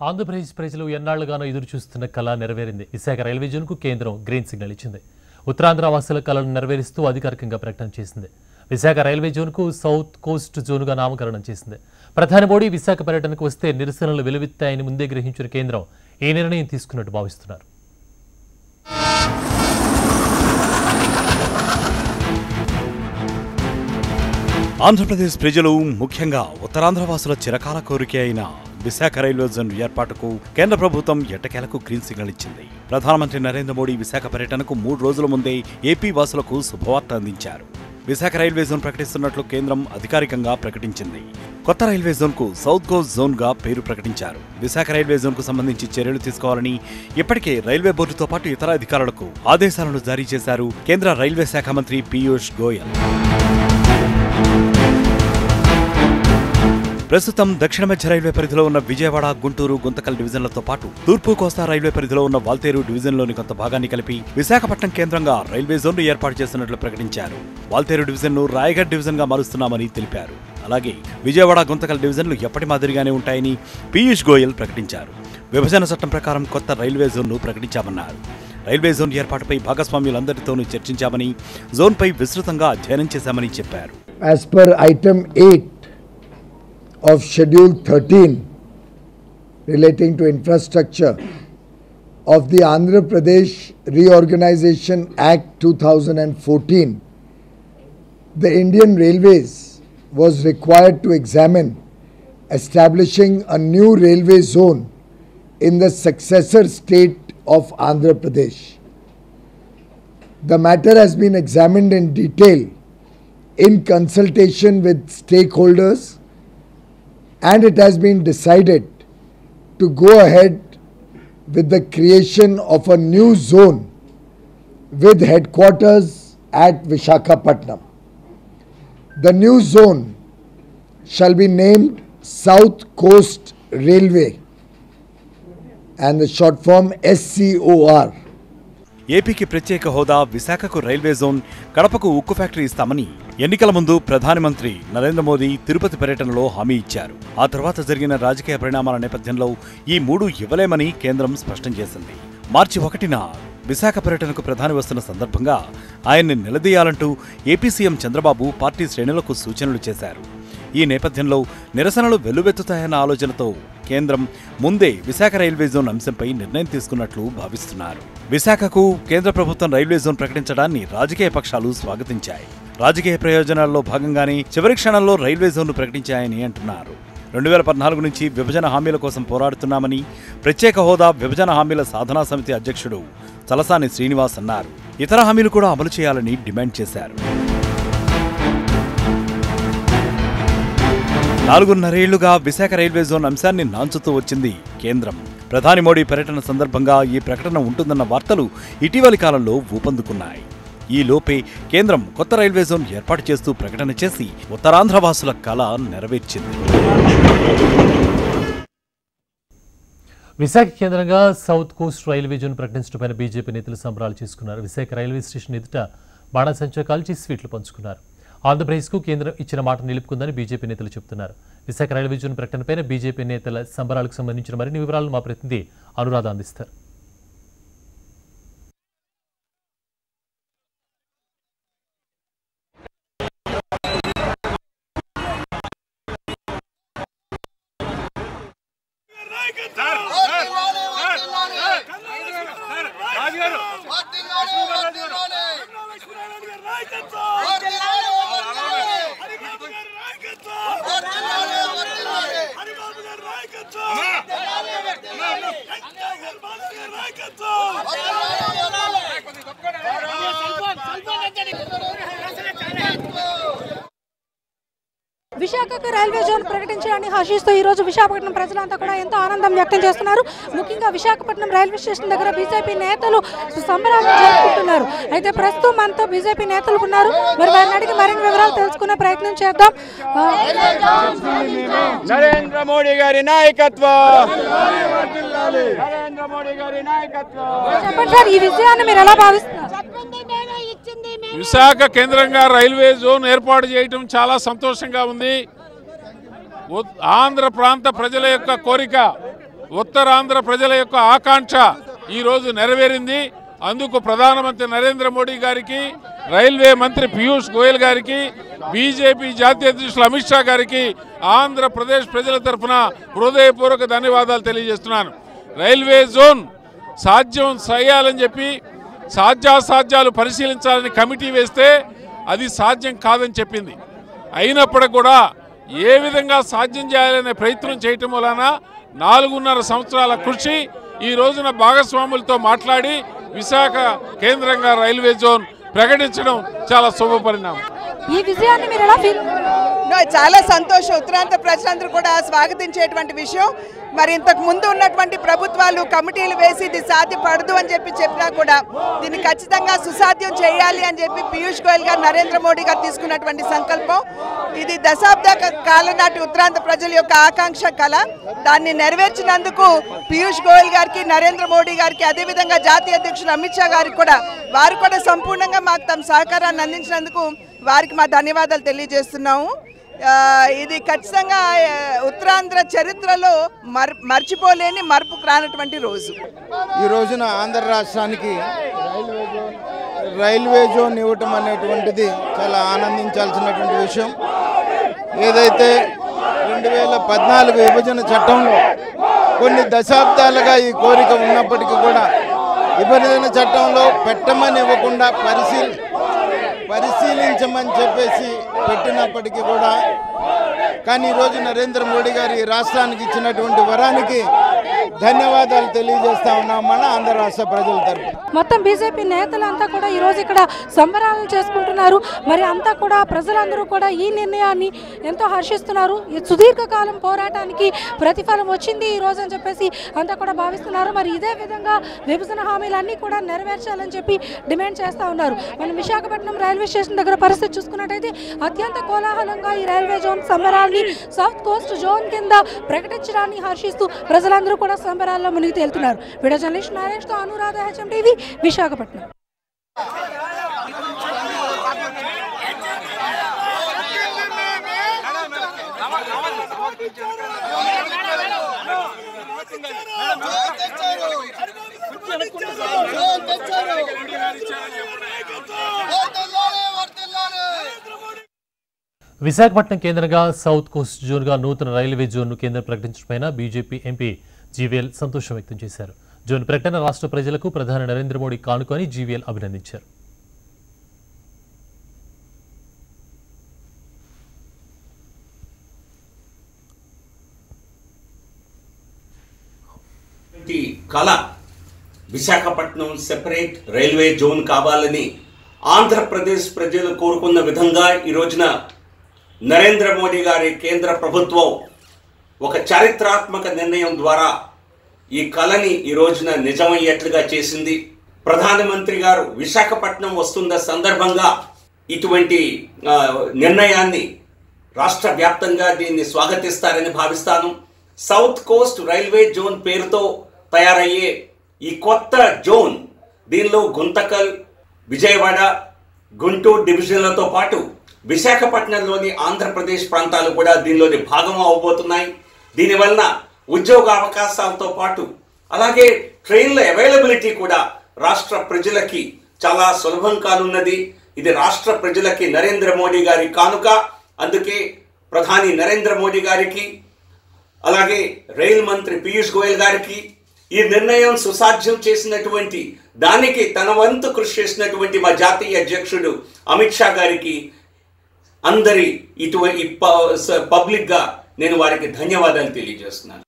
ఆంధ్రప్రదేశ్ ప్రజలు ఎన్నాళ్లుగానో ఎదురు చూస్తున్న కళ నెరవేరింది. విశాఖ రైల్వే జోన్కు కేంద్రం గ్రీన్ సిగ్నల్ ఇచ్చింది. ఉత్తరాంధ్ర వాసుల కళను నెరవేరుస్తూ అధికారికంగా ప్రకటన చేసింది. విశాఖ రైల్వే జోన్కు సౌత్ కోస్ట్ జోన్గా నామకరణం చేసింది. ప్రధాని మోడీ విశాఖ పర్యటనకు వస్తే నిరసనలు వెలువెత్తాయని ముందే గ్రహించిన కేంద్రం ఈ నిర్ణయం తీసుకున్నట్టు భావిస్తున్నారు. ఆంధ్రప్రదేశ్ ప్రజలు ముఖ్యంగా ఉత్తరాంధ్ర వాసుల చిరకాల కోరిక అయిన విశాఖ రైల్వే జోన్ ఏర్పాటుకు కేంద్ర ప్రభుత్వం ఎట్టకేలకు గ్రీన్ సిగ్నల్ ఇచ్చింది. ప్రధానమంత్రి నరేంద్ర మోడీ విశాఖ పర్యటనకు 3 రోజుల ముందే ఏపీ వాసులకు శుభవార్త అందించారు. విశాఖ రైల్వే జోన్ ప్రకటిస్తున్నట్లు కేంద్రం అధికారికంగా ప్రకటించింది. కొత్త రైల్వే జోన్ కు సౌత్ కోస్ట్ జోన్ గా పేరు ప్రకటించారు. విశాఖ రైల్వే జోన్ కు సంబంధించి చర్యలు తీసుకోవాలని ఇప్పటికే రైల్వే బోర్డుతో పాటు ఇతర అధికారులకు ఆదేశాలను జారీ చేశారు కేంద్ర రైల్వే శాఖ మంత్రి పీయూష్ గోయల్. ప్రస్తుతం దక్షిణ మధ్య రైల్వే పరిధిలో ఉన్న విజయవాడ, గుంటూరు, గుంతకల్ డివిజన్లతో పాటు తూర్పు కోస్తా రైల్వే పరిధిలో ఉన్న వాల్తేరు డివిజన్లోని కొంత భాగాన్ని కలిపి విశాఖపట్నం కేంద్రంగా రైల్వే జోన్ను ఏర్పాటు చేస్తున్నట్లు ప్రకటించారు. వాల్తేరు డివిజన్ను రాయగఢ్ డివిజన్ గా మారుస్తున్నామని తెలిపారు. అలాగే విజయవాడ, గుంతకల్ డివిజన్లు ఎప్పటి మాదిరిగానే ఉంటాయని పీయూష్ గోయల్ ప్రకటించారు. విభజన చట్టం ప్రకారం కొత్త రైల్వే జోన్ను ప్రకటించామన్నారు. రైల్వే జోన్ ఏర్పాటుపై భాగస్వామ్యులందరితోనూ చర్చించామని, జోన్పై విస్తృతంగా అధ్యయనం చేశామని చెప్పారు. As per item 8 of Schedule 13 relating to infrastructure of the Andhra Pradesh Reorganization Act 2014, the Indian Railways was required to examine establishing a new railway zone in the successor state of Andhra Pradesh. The matter has been examined in detail in consultation with stakeholders, and it has been decided to go ahead with the creation of a new zone with headquarters at Visakhapatnam. The new zone shall be named South Coast Railway and the short form SCOR. ఏపీకి ప్రత్యేక హోదా, విశాఖకు railway zone, కడపకు ఉక్కు factory ఇస్తామని ఎన్నికల ముందు ప్రధానమంత్రి నరేంద్ర మోదీ తిరుపతి పర్యటనలో హామీ ఇచ్చారు. ఆ తర్వాత జరిగిన రాజకీయ పరిణామాల నేపథ్యంలో ఈ 3 ఇవ్వలేమని కేంద్రం స్పష్టం చేసింది. మార్చి 1న విశాఖ పర్యటనకు ప్రధాని వస్తున్న సందర్భంగా ఆయన్ని నిలదీయాలంటూ ఏపీ సీఎం చంద్రబాబు పార్టీ శ్రేణులకు సూచనలు చేశారు. ఈ నేపథ్యంలో నిరసనలు వెల్లువెత్తుతాయన్న ఆలోచనతో కేంద్రం ముందే విశాఖ రైల్వే జోన్ అంశంపై నిర్ణయం తీసుకున్నట్లు భావిస్తున్నారు. విశాఖకు కేంద్ర ప్రభుత్వం రైల్వే జోన్ ప్రకటించడాన్ని రాజకీయ పక్షాలు స్వాగతించాయి. రాజకీయ ప్రయోజనాల్లో భాగంగానే చివరి క్షణంలో రైల్వే జోన్ను ప్రకటించాయని అంటున్నారు. 2014 నుంచి విభజన హామీల కోసం పోరాడుతున్నామని ప్రత్యేక హోదా, విభజన హామీల సాధనా సమితి అధ్యక్షుడు తలసాని శ్రీనివాస్ అన్నారు. ఇతర హామీలు కూడా అమలు చేయాలని డిమాండ్ చేశారు. 4.5 ఏళ్లుగా విశాఖ రైల్వే జోన్ అంశాన్ని నాంచుతూ వచ్చింది కేంద్రం. ప్రధాని మోడీ పర్యటన సందర్భంగా ఈ ప్రకటన ఉంటుందన్న వార్తలు ఇటీవలి కాలంలో ఊపందుకున్నాయి. ఈ లోపే కేంద్రం కొత్త రైల్వే జోన్ ఏర్పాటు చేస్తూ ప్రకటన చేసి ఉత్తరాంధ్ర వాసుల కళ నెరవేర్చింది. విశాఖ కేంద్రంగా సౌత్ కోస్ట్ రైల్వే జోన్ ప్రకటించడంపై బీజేపీ నేతలు సంబరాలు చేసుకున్నారు. విశాఖ రైల్వే స్టేషన్ ఎదుట బాణాసంచా కాల్చి స్వీట్లు పంచుకున్నారు. ఆంధ్రప్రదేశ్కు కేంద్రం ఇచ్చిన మాట నిలుపుకుందని బీజేపీ నేతలు చెబుతున్నారు. విశాఖ రైల్వే జోన్ ప్రకటనపై బీజేపీ నేతల సంబరాలకు సంబంధించిన మరిన్ని వివరాలను మా ప్రతినిధి అనురాధ అందిస్తారు. విశాఖకు రైల్వే జోన్ ప్రకటించడాన్ని హర్షిస్తూ ఈ రోజు విశాఖపట్నం ప్రజలంతా కూడా ఎంతో ఆనందం వ్యక్తం చేస్తున్నారు. ముఖ్యంగా విశాఖపట్నం రైల్వే స్టేషన్ దగ్గర బీజేపీ నేతలు సంబరాలు జరుపుకుంటున్నారు. అయితే ప్రస్తుతం మనతో బీజేపీ నేతలు ఉన్నారు. మరి వారిని అడిగి మరిన్ని వివరాలు తెలుసుకునే ప్రయత్నం చేద్దాం. నరేంద్ర మోడీ గారి నాయకత్వం, నరేంద్ర మోడీ గారి నాయకత్వం. చెప్పండి సార్, ఈ విజయాన్ని మీరు ఎలా భావిస్తున్నారు? విశాఖ కేంద్రంగా రైల్వే జోన్ ఏర్పాటు చేయడం చాలా సంతోషంగా ఉంది. ఆంధ్ర ప్రాంత ప్రజల యొక్క కోరిక ఉత్తరాంధ్ర ప్రజల యొక్క ఆకాంక్ష ఈరోజు నెరవేరింది. అందుకు ప్రధానమంత్రి నరేంద్ర మోడీ గారికి, రైల్వే మంత్రి పీయూష్ గోయల్ గారికి, బీజేపీ జాతీయ అధ్యక్షులు అమిత్ షా గారికి ఆంధ్రప్రదేశ్ ప్రజల తరఫున హృదయపూర్వక ధన్యవాదాలు తెలియజేస్తున్నాను. రైల్వే జోన్ సాధ్యం చేయాలని చెప్పి సాధ్యాసాధ్యాలు పరిశీలించాలని కమిటీ వేస్తే అది సాధ్యం కాదని చెప్పింది. అయినప్పటికీ కూడా ఏ విధంగా సాధ్యం చేయాలనే ప్రయత్నం చేయటం వలన 4.5 సంవత్సరాల కృషి ఈ రోజున భాగస్వాములతో మాట్లాడి విశాఖ కేంద్రంగా రైల్వే జోన్ ప్రకటించడం చాలా శుభ పరిణామం. ఈ విజయాన్ని మీరు ఎలా ఫీల్? చాలా సంతోషం. ఉత్తరాంధ్ర ప్రజలందరూ కూడా స్వాగతించేటువంటి విషయం. మరి ఇంతకు ముందు ఉన్నటువంటి ప్రభుత్వాలు కమిటీలు వేసి ఇది సాధ్యపడదు అని చెప్పినా కూడా దీన్ని ఖచ్చితంగా సుసాధ్యం చేయాలి అని చెప్పి పీయూష్ గోయల్ గారు, నరేంద్ర మోడీ గారు తీసుకున్నటువంటి సంకల్పం. ఇది దశాబ్ద కాలం నాటి ఉత్తరాంధ్ర ప్రజల యొక్క ఆకాంక్ష కళ. దాన్ని నెరవేర్చినందుకు పీయూష్ గోయల్ గారికి, నరేంద్ర మోడీ గారికి, అదేవిధంగా జాతీయ అధ్యక్షులు అమిత్ షా గారికి కూడా వారు కూడా సంపూర్ణంగా మాకు తమ సహకారాన్ని అందించినందుకు వారికి మా ధన్యవాదాలు తెలియజేస్తున్నాము. ఇది ఖచ్చితంగా ఉత్తరాంధ్ర చరిత్రలో మర్చిపోలేని మరపుకు రానటువంటి రోజు. ఈ రోజున ఆంధ్ర రాష్ట్రానికి రైల్వే జోన్ ఇవ్వటం అనేటువంటిది చాలా ఆనందించాల్సినటువంటి విషయం. ఏదైతే 2014 విభజన చట్టంలో కొన్ని దశాబ్దాలుగా ఈ కోరిక ఉన్నప్పటికీ కూడా విభజన చట్టంలో పెట్టమని ఇవ్వకుండా పరిశీలించమని చెప్పేసి పెట్టినప్పటికీ కూడా కానీ ఈరోజు నరేంద్ర మోడీ గారు ఈ రాష్ట్రానికి ఇచ్చినటువంటి వరానికి ధన్యవాదాలు తెలియజేస్తా ఉన్నాం మన ఆంధ్ర రాష్ట్ర ప్రజల తరఫున. మొత్తం బీజేపీ నేతలంతా కూడా ఈరోజు ఇక్కడ సంబరాలను చేసుకుంటున్నారు. మరి అంతా కూడా ప్రజలందరూ కూడా ఈ నిర్ణయాన్ని ఎంతో హర్షిస్తున్నారు. ఈ సుదీర్ఘకాలం పోరాటానికి ప్రతిఫలం వచ్చింది ఈ రోజు అని చెప్పేసి అంతా కూడా భావిస్తున్నారు. మరి ఇదే విధంగా విభజన హామీలన్నీ కూడా నెరవేర్చాలని చెప్పి డిమాండ్ చేస్తూ ఉన్నారు. మనం విశాఖపట్నం రైల్వే స్టేషన్ దగ్గర పరిస్థితి చూసుకున్నట్టయితే అత్యంత కోలాహలంగా ఈ రైల్వే జోన్ సంబరాన్ని సౌత్ కోస్ట్ జోన్ కింద ప్రకటించడాన్ని హర్షిస్తూ ప్రజలందరూ కూడా సంబరాల్లో మునిగి తేలుతున్నారు. వీడియో జర్నలిస్ట్ నరేష్తో అనురాధ, హెచ్ఎం టీవీ, విశాఖపట్నం. విశాఖపట్నం కేంద్రంగా సౌత్ కోస్ట్ జోన్గా నూతన రైల్వే జోన్ను కేంద్రం ప్రకటించడంపైన బీజేపీ ఎంపీ జీవీఎల్ సంతోషం వ్యక్తం చేశారు. జోన్ ప్రకటన రాష్ట్ర ప్రజలకు ప్రధాని నరేంద్ర మోడీ కానుకొని జీవీఎల్ అభినందించారు. కళ విశాఖపట్నం సెపరేట్ రైల్వే జోన్ కావాలని ఆంధ్రప్రదేశ్ ప్రజలు కోరుకున్న విధంగా ఈ రోజున నరేంద్ర మోడీ గారి కేంద్ర ప్రభుత్వం ఒక చారిత్రాత్మక నిర్ణయం ద్వారా ఈ కళని ఈ రోజున నిజమయ్యేట్లుగా చేసింది. ప్రధానమంత్రి గారు విశాఖపట్నం వస్తున్న సందర్భంగా ఇటువంటి నిర్ణయాన్ని రాష్ట్ర వ్యాప్తంగా దీన్ని స్వాగతిస్తారని భావిస్తాను. సౌత్ కోస్ట్ రైల్వే జోన్ పేరుతో తయారయ్యే ఈ కొత్త జోన్ దీనిలో గుంతకల్, విజయవాడ, గుంటూరు డివిజన్లతో పాటు విశాఖపట్నంలోని ఆంధ్రప్రదేశ్ ప్రాంతాలు కూడా దీనిలోని భాగం అవబోతున్నాయి. దీనివలన ఉద్యోగ అవకాశాలతో పాటు అలాగే ట్రైన్ల అవైలబిలిటీ కూడా రాష్ట్ర ప్రజలకి చాలా సులభం కానున్నది. ఇది రాష్ట్ర ప్రజలకి నరేంద్ర మోడీ గారి కానుక. అందుకే ప్రధాని నరేంద్ర మోడీ గారికి అలాగే రైల్ మంత్రి పీయూష్ గోయల్ గారికి ఈ నిర్ణయం సుసాధ్యం చేసినటువంటి దానికి తన వంతు కృషి చేసినటువంటి మా జాతీయ అధ్యక్షుడు అమిత్ షా గారికి అందరి పబ్లిక్గా నేను వారికి ధన్యవాదాలు తెలియజేస్తున్నాను.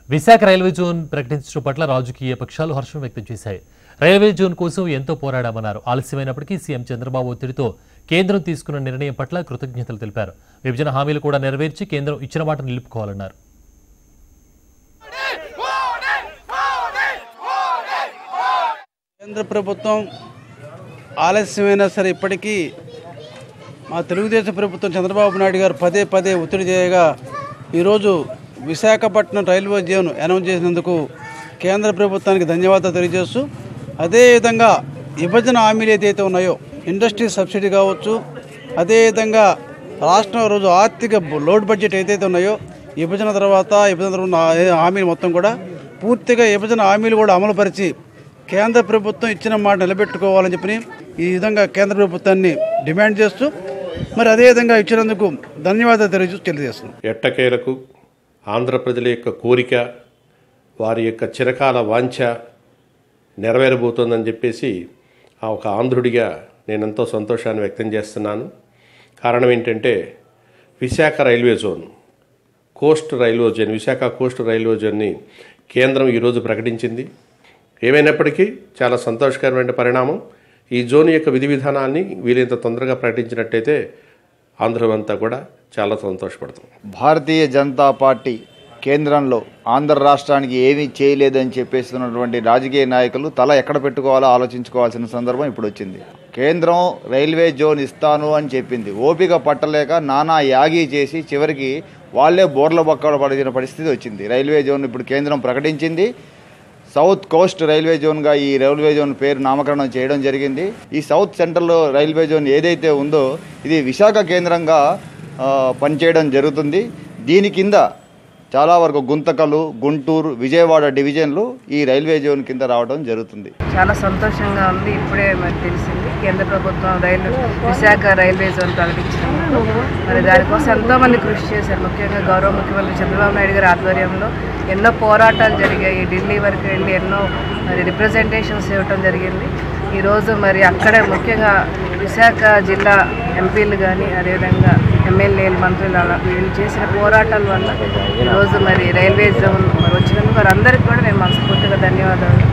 విశాఖ రైల్వే జోన్ ప్రకటించడం పట్ల రాజకీయ పక్షాలు హర్షం వ్యక్తం చేశాయి. రైల్వే జోన్ కోసం ఎంతో పోరాడామన్నారు. ఆలస్యమైనప్పటికీ సీఎం చంద్రబాబు ఒత్తిడితో కేంద్రం తీసుకున్న నిర్ణయం పట్ల కృతజ్ఞతలు తెలిపారు. విభజన హామీలు కూడా నెరవేర్చి కేంద్రం ఇచ్చిన మాట నిలుపుకోవాలన్నారు. కేంద్ర ప్రభుత్వం ఆలస్యమైనా సరే ఇప్పటికీ మా తెలుగుదేశం ప్రభుత్వం చంద్రబాబు నాయుడు గారు పదే పదే ఒత్తిడి చేయగా ఈరోజు విశాఖపట్నం రైల్వే జోన్ అనౌన్స్ చేసినందుకు కేంద్ర ప్రభుత్వానికి ధన్యవాదాలు తెలియజేస్తూ అదేవిధంగా విభజన హామీలు ఏదైతే ఉన్నాయో ఇండస్ట్రీ సబ్సిడీ కావచ్చు, అదేవిధంగా రాష్ట్రం రోజు ఆర్థిక లోడ్ బడ్జెట్ ఏదైతే ఉన్నాయో విభజన తర్వాత ఉన్న హామీలు మొత్తం కూడా పూర్తిగా విభజన హామీలు కూడా అమలుపరిచి కేంద్ర ప్రభుత్వం ఇచ్చిన మాట నిలబెట్టుకోవాలని చెప్పి ఈ విధంగా కేంద్ర ప్రభుత్వాన్ని డిమాండ్ చేస్తూ మరి అదేవిధంగా ఇచ్చినందుకు ధన్యవాదాలు తెలియజేస్తున్నాం. ఎట్టకేలకు ఆంధ్ర ప్రజల యొక్క కోరిక, వారి యొక్క చిరకాల వాంఛ నెరవేరబోతోందని చెప్పేసి ఒక ఆంధ్రుడిగా నేను ఎంతో సంతోషాన్ని వ్యక్తం చేస్తున్నాను. కారణం ఏంటంటే Visakha railway zone, Visakha coast railway జోన్ని కేంద్రం ఈరోజు ప్రకటించింది. ఏమైనప్పటికీ చాలా సంతోషకరమైన పరిణామం. ఈ జోన్ యొక్క విధి విధానాన్ని వీలైనంత తొందరగా ప్రకటించినట్టయితే ఆంధ్రమంతా కూడా చాలా సంతోషపడతాం. భారతీయ జనతా పార్టీ కేంద్రంలో ఆంధ్ర రాష్ట్రానికి ఏమీ చేయలేదని చెప్పేస్తున్నటువంటి రాజకీయ నాయకులు తల ఎక్కడ పెట్టుకోవాలో ఆలోచించుకోవాల్సిన సందర్భం ఇప్పుడు వచ్చింది. కేంద్రం రైల్వే జోన్ ఇస్తాను అని చెప్పింది, ఓపిక పట్టలేక నానా యాగి చేసి చివరికి వాళ్లే బోర్ల బొక్కలు పడిన పరిస్థితి వచ్చింది. రైల్వే జోన్ ఇప్పుడు కేంద్రం ప్రకటించింది. సౌత్ కోస్ట్ రైల్వే జోన్గా ఈ రైల్వే జోన్ పేరు నామకరణం చేయడం జరిగింది. ఈ సౌత్ సెంట్రల్ రైల్వే జోన్ ఏదైతే ఉందో ఇది విశాఖ కేంద్రంగా పనిచేయడం జరుగుతుంది. దీని కింద చాలా వరకు గుంతకలు, గుంటూరు, విజయవాడ డివిజన్లు ఈ రైల్వే జోన్ కింద రావడం జరుగుతుంది. చాలా సంతోషంగా ఉంది. ఇప్పుడే మరి తెలిసింది కేంద్ర ప్రభుత్వం విశాఖ రైల్వే జోన్ ప్రకటించినందుకు. మరి దానికోసం ఎంతోమంది కృషి చేశారు. ముఖ్యంగా గౌరవ ముఖ్యమంత్రి చంద్రబాబు నాయుడు గారి ఆధ్వర్యంలో ఎన్నో పోరాటాలు జరిగాయి. ఢిల్లీ వరకు వెళ్ళి ఎన్నో మరి రిప్రజెంటేషన్స్ ఇవ్వటం జరిగింది. ఈరోజు మరి అక్కడే ముఖ్యంగా విశాఖ జిల్లా ఎంపీలు కానీ అదేవిధంగా ఎమ్మెల్యేలు, మంత్రులు అలా వీళ్ళు చేసిన పోరాటాల వల్ల ఈరోజు మరి రైల్వే జోన్ మరి వచ్చినందుకు వారందరికీ కూడా నేను మనస్ఫూర్తిగా ధన్యవాదాలు.